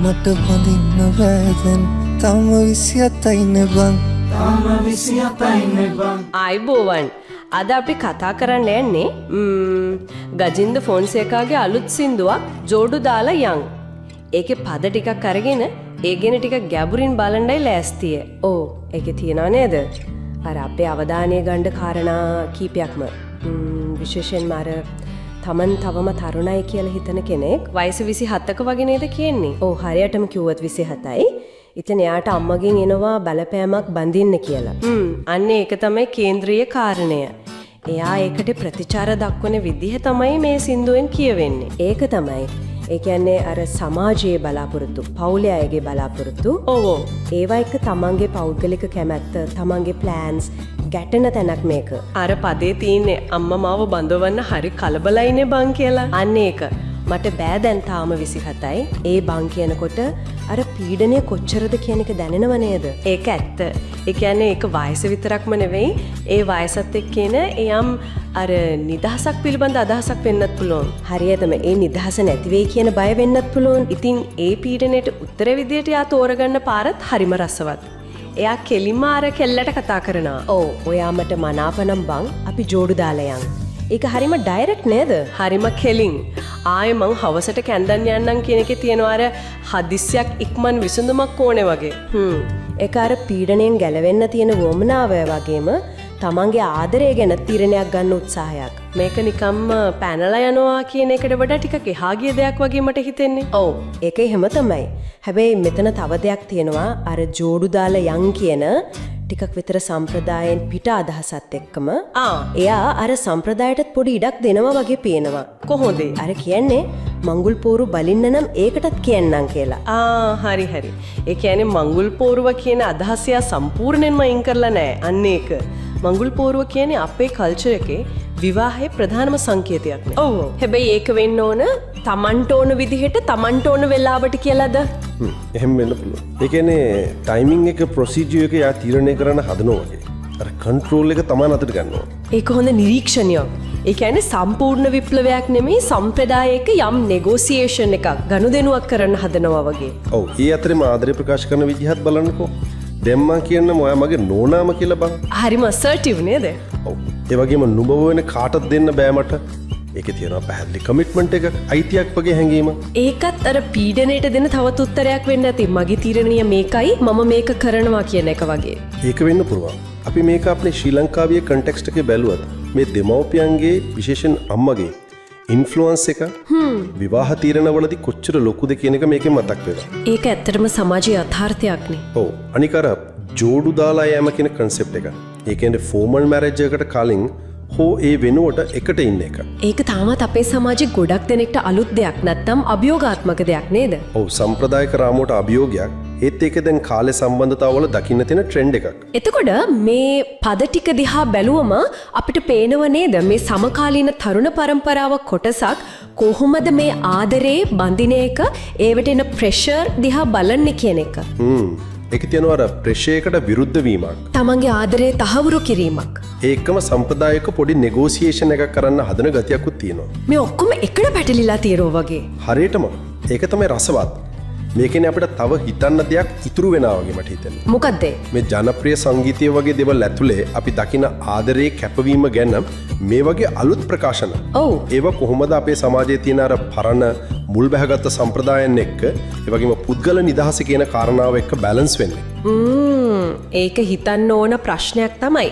මට බඳින්න බෑදැන් තම 27යිනේ බං තම 27යිනේ බං ආයිබෝවන් අද අපි කතා කරන්න යන්නේ ගජින්ද ෆොන්සේකාගේ අලුත් සින්දුවක් ජෝඩු දාලා යන්. ඒකේ පද ටිකක් අරගෙන ඒ ගැන ටිකක් ගැඹුරින් බලන්නයි ලෑස්තිය. ඕ ඒකේ තියනවා නේද? අර අපේ අවධානය ගන්න කාරණා කීපයක්ම. විශේෂයෙන්ම අර තමන් තවම තරුණයි කියලා හිතන කෙනෙක් වයස 27ක වගේ නේද කියන්නේ. ඔව් හරියටම කිව්වොත් 27යි. ඉතින් එයාට අම්මගෙන් එනවා බලපෑමක් බඳින්න කියලා. අන්න ඒක තමයි කේන්ද්‍රීය කාරණය. එයා ඒකට ප්‍රතිචාර දක්වන විදිහ තමයි මේ සින්දුවෙන් කියවෙන්නේ. ඒක තමයි. ඒ කියන්නේ අර සමාජයේ බලාපොරොත්තු, පවුලේ අයගේ බලාපොරොත්තු. ඔව්. ඒවා එක තමන්ගේ පෞද්ගලික කැමැත්ත, තමන්ගේ ප්ලෑන්ස් ගැටෙන තැනක් මේක. අර පදේ තියෙන්නේ අම්මා මාව බඳවන්න හරි කලබලයිනේ බං කියලා. අන්න ඒක. මට බෑ දැන් තාම 27යි. ඒ බං කියනකොට අර පීඩනය කොච්චරද කියන එක දැනෙනව නේද? ඒක ඇත්ත. ඒ කියන්නේ ඒක වයස විතරක්ම නෙවෙයි. ඒ වයසත් එක්ක එන එයම් අර නිදහසක් පිළිබඳ අදහසක් වෙන්නත් පුළුවන්. හරියටම ඒ නිදහස නැති වෙයි කියන බය වෙන්නත් පුළුවන්. ඉතින් ඒ පීඩනයට උත්තර විදියට යා තෝරගන්න පාරත් හරිම රසවත්. එයා කෙලිම අර කෙල්ලට කතා කරනවා. ඔව් ඔයා මට මනාපනම් බං අපි ජෝඩු දාලා යන්. ඒක හරිම ඩයිරෙක්ට් නේද? හරිම කෙලින්. ආයේ මං හවසට කැන්දන් යන්නම් කියන එකේ තියෙනවා අර හදිස්සියක් ඉක්මන් විසඳුමක් ඕනේ වගේ. ඒක අර පීඩණයෙන් ගැලවෙන්න තියෙන වොමනාව වගේම තමන්ගේ ආදරය ගැන තීරණයක් ගන්න උත්සාහයක්. මේක නිකම්ම පැනලා යනවා කියන එකට වඩා ටිකක් එහා ගිය දෙයක් වගේ මට හිතෙන්නේ. ඔව් ඒක එහෙම තමයි. හැබැයි මෙතන තව දෙයක් තියෙනවා අර ජෝඩු දාලා යන් කියන ටිකක් විතර සම්ප්‍රදායෙන් පිට අදහසත් එක්කම එයා අර සම්ප්‍රදායටත් පොඩි ඉඩක් දෙනවා වගේ පේනවා. කොහොමද? අර කියන්නේ මංගුල් පෝරු බලින්න නම් ඒකටත් කියන්නම් කියලා. හරි හරි. ඒ කියන්නේ මංගුල් පෝරුව කියන අදහස සම්පූර්ණයෙන්ම අයින් කරලා නැහැ. අන්න ඒක. මංගුල් පෝරුව කියන්නේ අපේ කල්චර් එකේ විවාහයේ ප්‍රධානම සංකේතයක් නේ. ඔව්. හැබැයි ඒක වෙන්න ඕන තමන්ට ඕන විදිහට තමන්ට ඕන වෙලාවට කියලාද? එහෙම වෙන්න පුළුවන්. ඒ කියන්නේ ටයිමින් එක ප්‍රොසීජර් එක යා තීරණය කරන්න හදනවා වගේ. අර කන්ට්‍රෝල් එක තමන් අතට ගන්නවා. ඒක හොඳ නිරීක්ෂණයක්. ඒ කියන්නේ සම්පූර්ණ විප්ලවයක් නෙමෙයි සම්ප්‍රදායයක යම් නෙගෝසියේෂන් එකක් ගනුදෙනුවක් කරන්න හදනවා වගේ. ඔව්. ඒ අතරේ ආදරය ප්‍රකාශ කරන විදිහත් බලන්නකෝ. දැන් මං කියන්න ඔයා මගේ නෝනාම කියලා බං. හරිම අසර්ටිව් නේද? ඔව්. ඒ වගේම නුඹ වෙන කාටවත් දෙන්න බෑ මට. ඒකේ තියෙනවා පැහැදිලි කමිට්මන්ට් එකක්, අයිතියක් වගේ හැඟීම. ඒකත් අර පීඩනයට දෙන තවත් උත්තරයක් වෙන්න ඇති. මගේ තීරණය මේකයි, මම මේක කරනවා කියන එක වගේ. ඒක වෙන්න පුළුවන්. අපි මේක අපේ ශ්‍රී ලංකාවේ කන්ටෙක්ස්ට් එකේ බැලුවත් මේ දෙමව්පියන්ගේ විශේෂයෙන් අම්මගේ ඉන්ෆ්ලුවන්ස් එක විවාහ තීරණවලදී කොච්චර ලොකුද කියන එක මේකෙන් මතක් වෙනවා. ඒක ඇත්තටම සමාජයේ යථාර්ථයක් නේ. ඔව්. අනික අර ජෝඩු දාලා යෑම කියන කන්සෙප්ට් එක. ඒ කියන්නේ ෆෝමල් මැරේජ් එකකට කලින් හෝ ඒ වෙනුවට එකට ඉන්න එක. ඒක තාමත් අපේ සමාජයේ ගොඩක් දෙනෙක්ට අලුත් දෙයක් නැත්නම් අභියෝගාත්මක දෙයක් නේද? ඔව් සම්ප්‍රදායික රාමුවට අභියෝගයක්. ඒත් ඒක දැන් කාලේ සම්බන්ධතාවවල දකින්න තියෙන ට්‍රෙන්ඩ් එකක්. එතකොට මේ පද ටික දිහා බැලුවම අපිට පේනව නේද මේ සමකාලීන තරුණ පරම්පරාව කොටසක් කොහොමද මේ ආදරේ බඳින එක ඒවට එන ප්‍රෙෂර් දිහා බලන්නේ කියන එක. ඒක තියෙනවා අර ප්‍රෙෂරයකට විරුද්ධ වීමක්. තමන්ගේ ආදරේ තහවුරු කිරීමක්. ඒකම සම්ප්‍රදායික පොඩි නෙගෝසියේෂන් එකක් කරන්න හදන ගතියක්කුත් තියෙනවා. මේ ඔක්කොම එකට පැටලිලා තියෙනවා වගේ. හරියටම. ඒක තමයි රසවත්. මේකෙන් අපිට තව හිතන්න දෙයක් ඉතුරු වෙනවා වගේ මට හිතෙනවා. මොකද්ද? මේ ජනප්‍රිය සංගීතය වගේ දේවල් ඇතුලේ අපි දකින ආදරයේ කැපවීම ගැන මේ වගේ අලුත් ප්‍රකාශන. ඔව්. ඒවා කොහොමද අපේ සමාජයේ තියෙන අර පරණ මුල් බැහැගත් සම්ප්‍රදායන් එක්ක ඒ වගේම පුද්ගල නිදහස කියන කාරණාව එක්ක බැලන්ස් වෙන්නේ. ඒක හිතන්න ඕන ප්‍රශ්නයක් තමයි.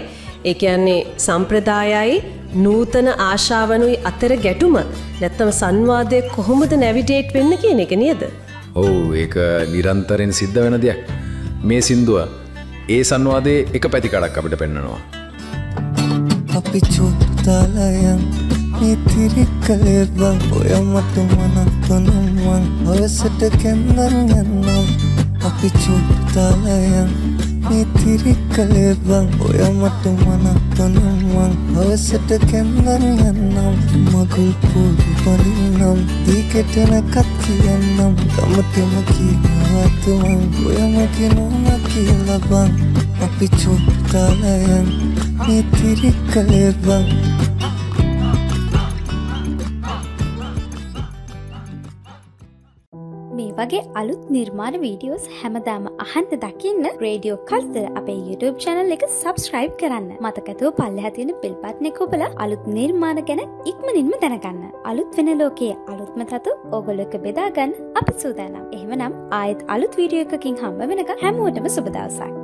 ඒ කියන්නේ සම්ප්‍රදායයි නූතන ආශාවනුයි අතර ගැටුම නැත්තම් සංවාදය කොහොමද නැවිගේට් වෙන්න කියන එක නේද? ඔව් ඒක නිරන්තරයෙන් සිද්ධ වෙන දෙයක්. මේ සින්දුව ඒ සංවාදයේ එක පැතිකඩක් අපිට පෙන්නනවා. අපි චුට්ටලයන් මේ තිරිකලේ බං ඔය මට මනතුනම්වන් ඔයසට කැන්දන් යන්නම්. අපි චුට්ටලයන් මේ තිරිකලේ බං ඔය මට මනතුනම්වන් ඔයසට කැන්දන් යන්නම්. මගුල් පොඩි බලින්නම් දීකටනකත් කියන්නම්. තමටම කියනවත් මං ඔය මගේ නෝනා කියලා බං. අපි චුට්ටලයන් මේ තිරිකලේ බං. මේ වගේ අලුත් නිර්මාණ වීඩියෝස් හැමදාම අහන්න දකින්න රේඩියෝ කල්තර අපේ YouTube channel එක subscribe කරන්න. මතකතුව පල්ලෙහා තියෙන bell button එක ඔබලා අලුත් නිර්මාණ ගැන ඉක්මනින්ම දැනගන්න. අලුත් වෙන ලෝකයේ අලුත්ම තතු ඔයගොල්ලෝ එක්ක බෙදා ගන්න අපි සූදානම්. එහෙමනම් ආයෙත් අලුත් වීඩියෝ එකකින් හම්බ වෙනකන් හැමෝටම සුබ දවසක්.